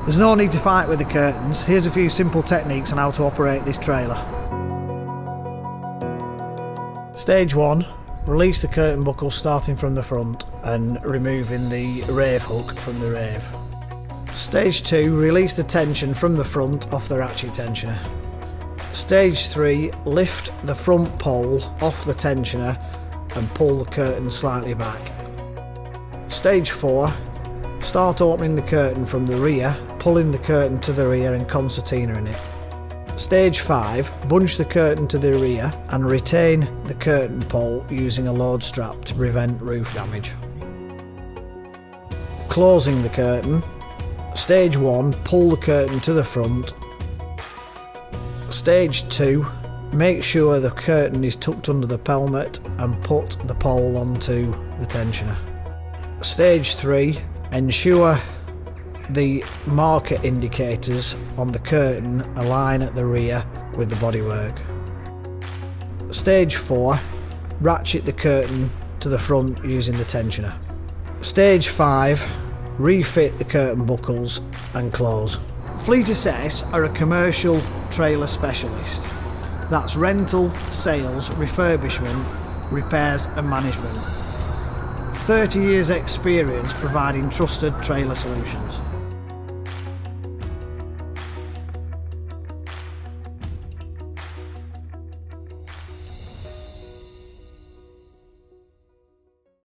There's no need to fight with the curtains. Here's a few simple techniques on how to operate this trailer. Stage 1. Release the curtain buckle starting from the front and removing the rave hook from the rave. Stage 2. Release the tension from the front off the ratchet tensioner. Stage 3. Lift the front pole off the tensioner and pull the curtain slightly back. Stage 4. Start opening the curtain from the rear, pulling the curtain to the rear and concertinaing it. Stage 5. Bunch the curtain to the rear and retain the curtain pole using a load strap to prevent roof damage. Closing the curtain. Stage 1. Pull the curtain to the front. Stage 2. Make sure the curtain is tucked under the pelmet and put the pole onto the tensioner. Stage 3. Ensure the marker indicators on the curtain align at the rear with the bodywork. Stage 4. Ratchet the curtain to the front using the tensioner. Stage 5. Refit the curtain buckles and close. Fleet Assess are a commercial trailer specialist. That's rental, sales, refurbishment, repairs and management. 30 years experience providing trusted trailer solutions.